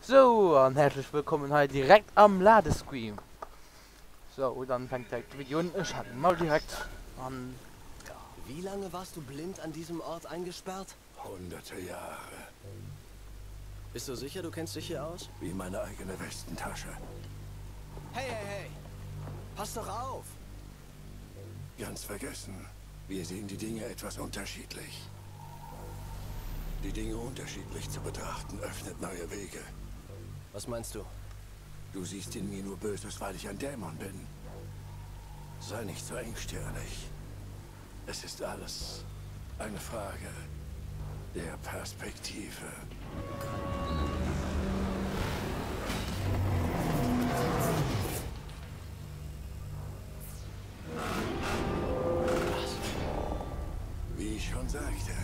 So, und herzlich willkommen halt direkt am Ladescreen. So, dann fängt direkt die Video an. Ich hatte mal direkt an. Ja. Wie lange warst du blind an diesem Ort eingesperrt? Hunderte Jahre. Bist du sicher, du kennst dich hier aus? Wie meine eigene Westentasche. Hey, hey, hey! Pass doch auf! Ganz vergessen. Wir sehen die Dinge etwas unterschiedlich. Die Dinge unterschiedlich zu betrachten öffnet neue Wege. Was meinst du? Du siehst in mir nur Böses, weil ich ein Dämon bin. Sei nicht so engstirnig. Es ist alles eine Frage der Perspektive. Wie ich schon sagte,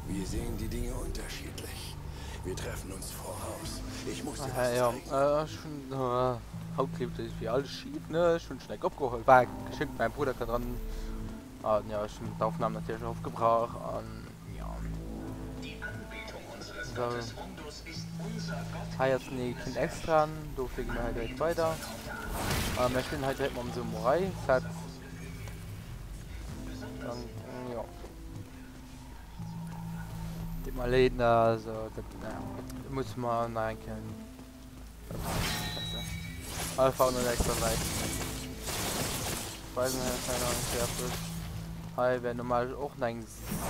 wir sehen die Dinge unterschiedlich. Wir treffen uns voraus. Ich muss dir was zeigen. Schon, Hauptklebt ist wie alles schief, ne? Schon schnell abgeholt. War geschickt, mein Bruder kann dran. Und ja, schon mit der Aufnahme natürlich aufgebracht. Und ja. So. Jetzt nicht kein extra, du fliegen wir halt direkt weiter. Wir spielen halt direkt mal um Samurai. Das heißt, dann, ja. Die mal reden, also, das, naja, muss man kennen. Einfach nur extra weit. Ich weiß nicht, was keine Ahnung, wer ist. Hi, wäre normal auch eine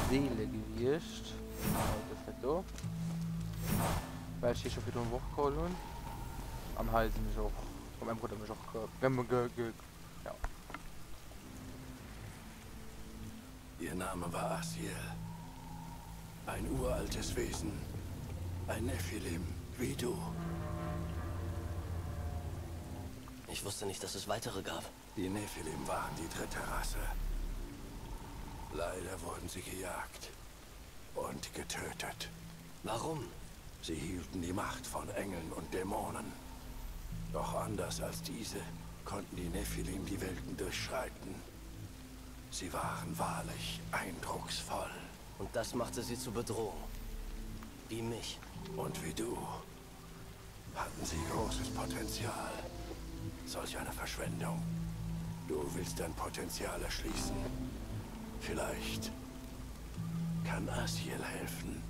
Seele gewischt. Das ist nicht so. Weil ich hier schon wieder eine Woche holen. Am Hals mich auch. Von meinem Bruder mich auch. Ja. Ihr Name war Asiel. Ein uraltes Wesen. Ein Nephilim, wie du. Ich wusste nicht, dass es weitere gab. Die Nephilim waren die dritte Rasse. Leider wurden sie gejagt und getötet. Warum? Sie hielten die Macht von Engeln und Dämonen. Doch anders als diese konnten die Nephilim die Welten durchschreiten. Sie waren wahrlich eindrucksvoll. Und das machte sie zur Bedrohung. Wie mich. Und wie du hatten sie großes Potenzial. Solch eine Verschwendung. Du willst dein Potenzial erschließen. Vielleicht kann Asiel helfen.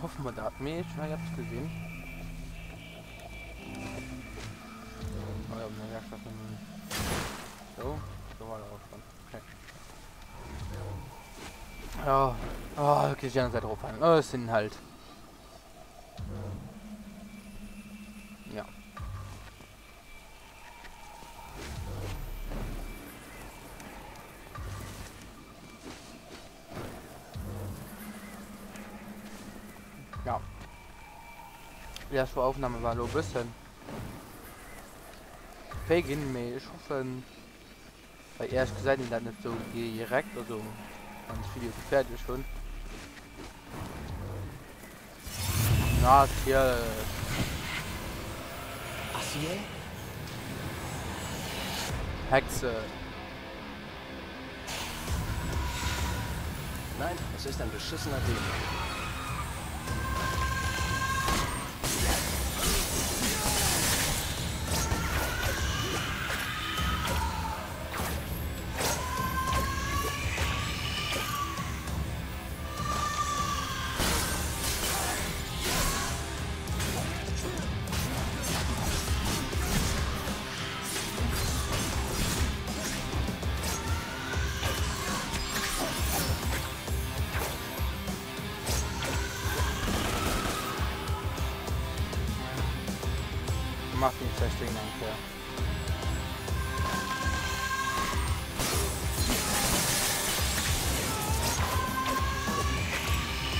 Hoffen wir, da hat mich. Ja, ihr habt es gesehen. Oh ja, ne, ja, so war das auch schon. Okay. Ja, oh, okay, ich kann nicht drauf fallen. Oh, es sind halt. Ja. Ja. Die erste Aufnahme war nur ein bisschen fegen, ich hoffe, weil ehrlich gesagt dann nicht so direkt, also wenn das Video fertig ist schon. Na, hier. Asiel? Hexe. Nein, es ist ein beschissener Dämon. Macht nicht das Ding danke.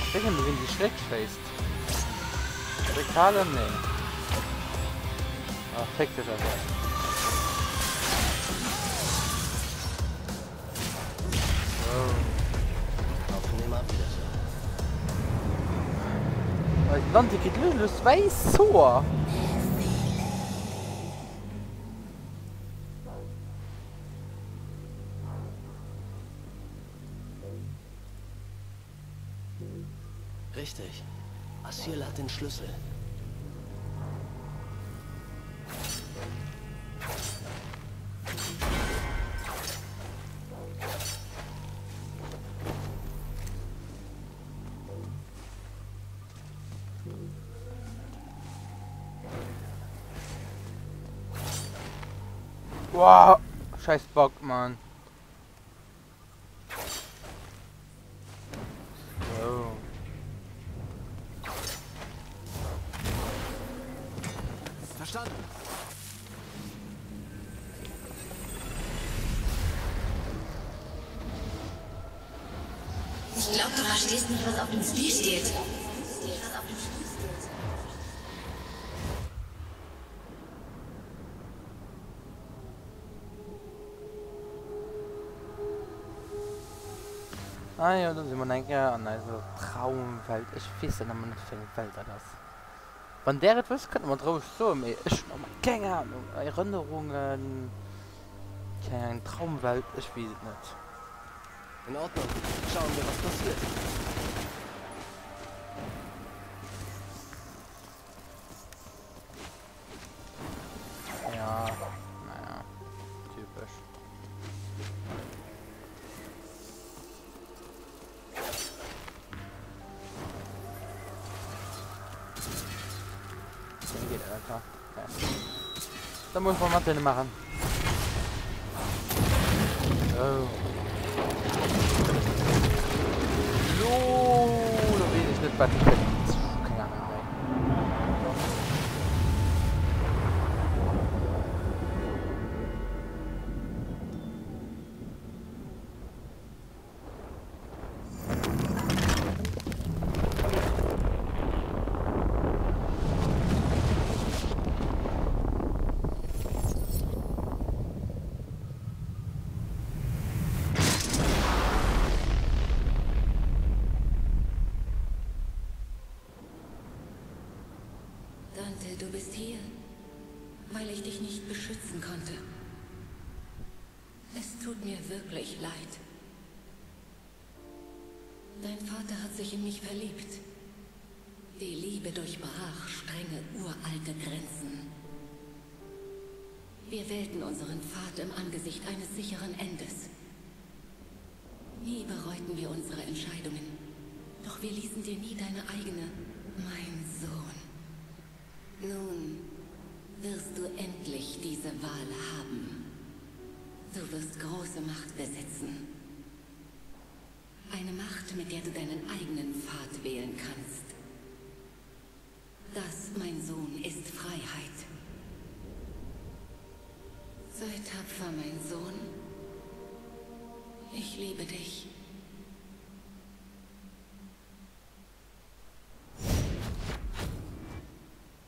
Ich denke, wir sind die Schreckfaced. Rekale? Nee. Ah, fick dich aber. Auf Nimmerwiedersehen. Lande geht lös, weiß so. Richtig. Das hier hat den Schlüssel. Wow, scheiß Bock, Mann. So. Verstanden. Ich glaube, du verstehst nicht, was auf dem Spiel steht. Ah ja, da sind wir denken an also Traumwelt. Ich weiß ja noch nicht, für eine Welt das. Wenn der etwas könnte man drauf so, aber ich noch mal keine Ahnung, Erinnerungen, keine Traumwelt, ich weiß es nicht. In Ordnung. Schauen wir, was passiert. Ja, naja, typisch. Den geht Alter. Okay. Da muss man Mathe machen. Oh. So, da will ich nicht bei den Fetten. Keine Ahnung. Dante, du bist hier, weil ich dich nicht beschützen konnte. Es tut mir wirklich leid. Dein Vater hat sich in mich verliebt. Die Liebe durchbrach strenge, uralte Grenzen. Wir wählten unseren Pfad im Angesicht eines sicheren Endes. Nie bereuten wir unsere Entscheidungen. Doch wir ließen dir nie deine eigene, mein Sohn. Nun wirst du endlich diese Wahl haben. Du wirst große Macht besitzen. Eine Macht, mit der du deinen eigenen Pfad wählen kannst. Das, mein Sohn, ist Freiheit. Sei tapfer, mein Sohn. Ich liebe dich.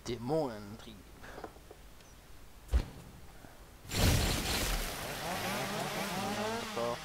Dämonentrieb. So.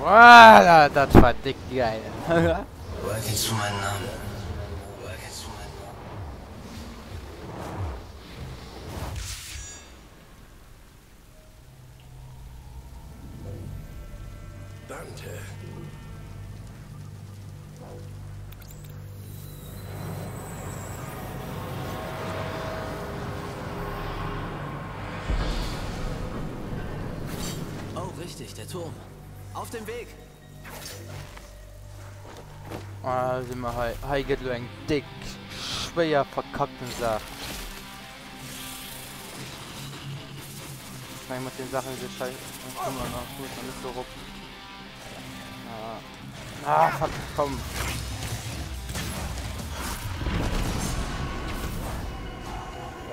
Voilà, das war dick geil. Woher kennst du meinen Namen? Woher kennst du meinen Namen? Dante. Oh, richtig, der Turm. Auf dem Weg. Ah, sind wir hier geht nur ein dick, schwer verkackten Sache. Ich meine, mit den Sachen ist scheiße. Dann kommen wir noch, muss man nicht so ruppen. Ah, fuck, komm.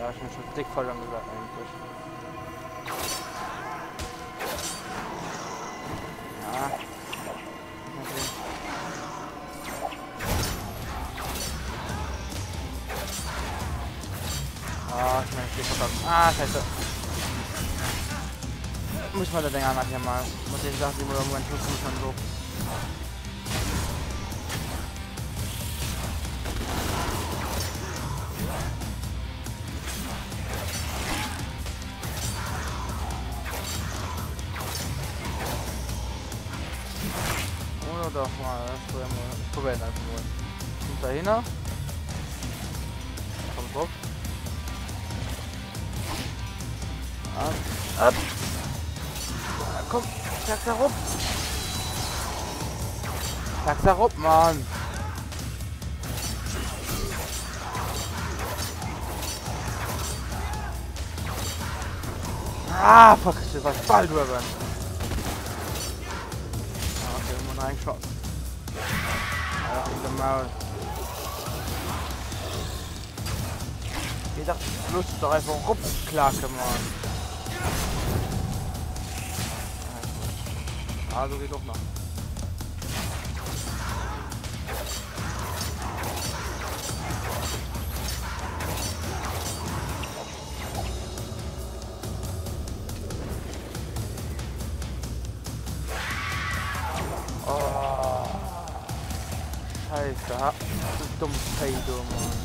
Ja, ich bin schon dick voll angesagt eigentlich. Ja. Okay. Ah, ich meine, ich stehe verdammt. Ah, scheiße. Muss man da Dinger nachher mal. Muss ich sagen, die Moment muss man so. Oder doch mal, das probieren einfach mal. Und dahinter. Komm drauf. Ab. Ja, komm, schlag da rum. Schlag da rum, Mann. Ah, fuck, das war bald drüber. Okay, man reingeschossen. Ja, in der Maul. Ich dachte, Lust doch einfach rumklacken, Mann. Ah, so geht doch noch. Oh. Scheiße, du dummes Paydo, Mann.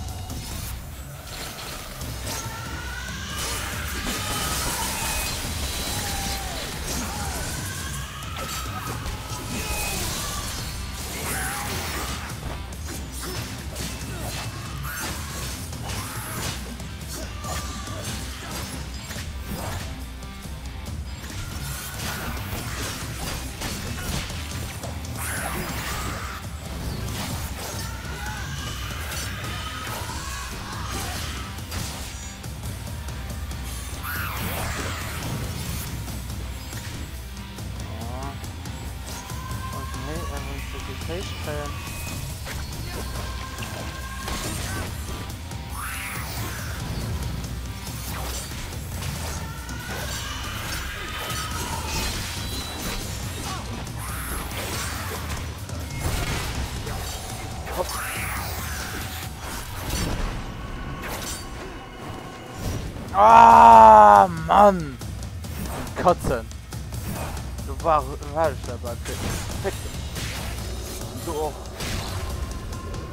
Ah, Mann! Kotzen! Du warst dabei, fick. Du auch.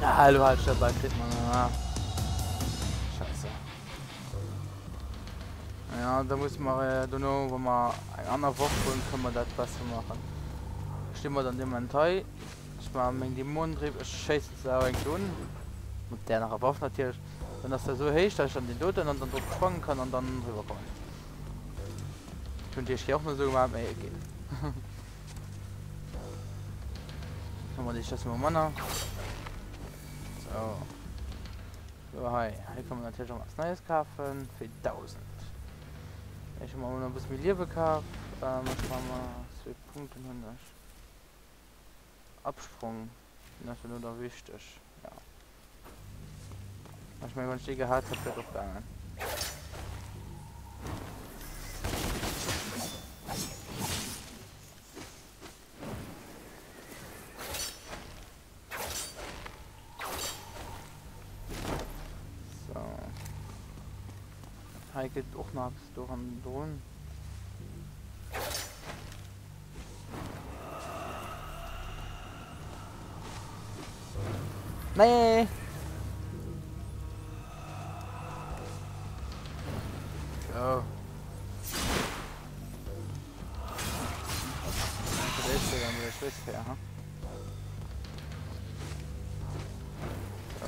Ja, du hast dabei, fick, Mann. Scheiße. Ja, da muss man, du know, wenn man eine andere Woche holen, kann man das besser machen. Stimmt wir dann immer ein Teil. Ich mache mir die Mondtrieb, ich scheiße es auch eigentlich tun. Mit der nachher Waffe natürlich. Wenn das da so heißt, dass ich dann den Toten und dann drauf spannen kann und dann rüber kommen. Könnte ich hier auch nur so gemacht, ey, gehen. Dann wollte ich das mal machen. So. So, hi. Hier kann man natürlich auch was Neues kaufen. Für 1000. Ich habe mal noch ein bisschen Milieu gekauft. Ich mache mal 2 Punkte und das. Absprung. Das ist nur da wichtig. Ja. Manchmal, wenn ich die gehabt habe, wird auch gegangen. So. Hier geht auch noch durch den Drohnen. Nee! Oh. Das ist ja dann wieder schlecht, ja. Oh.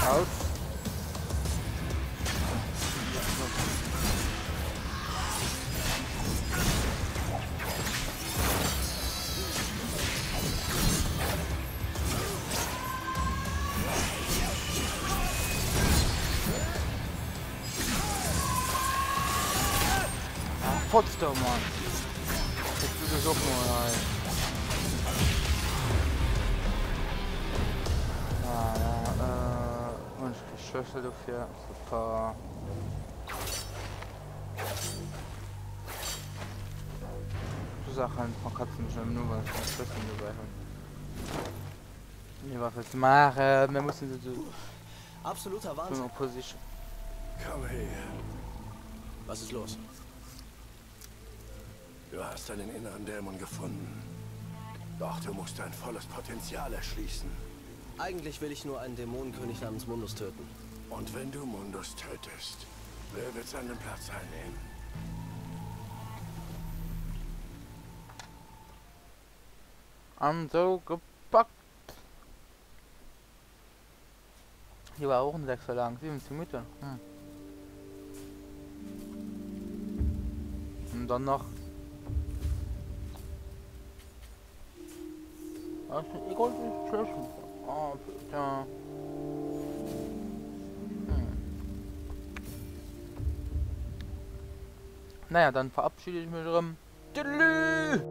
Aus. Potsdam, Mann. Jetzt ist es auch mal rein. Und ich Schlüssel dafür. Super. So Sachen, man kann es nicht nur was mit Schlüssel dabei haben. Nee, was jetzt machen? Wir müssen so. Absoluter So Wahnsinn. eine Position. Komm her. Was ist los? Du hast deinen inneren Dämon gefunden. Doch du musst dein volles Potenzial erschließen. Eigentlich will ich nur einen Dämonenkönig namens Mundus töten. Und wenn du Mundus tötest, wer wird seinen Platz einnehmen? So gepackt. Hier war auch ein 6er lang, 17 Meter. Und dann noch. Ich wollte nicht treffen. Oh, bitte. Naja, dann verabschiede ich mich drum. Tschüss.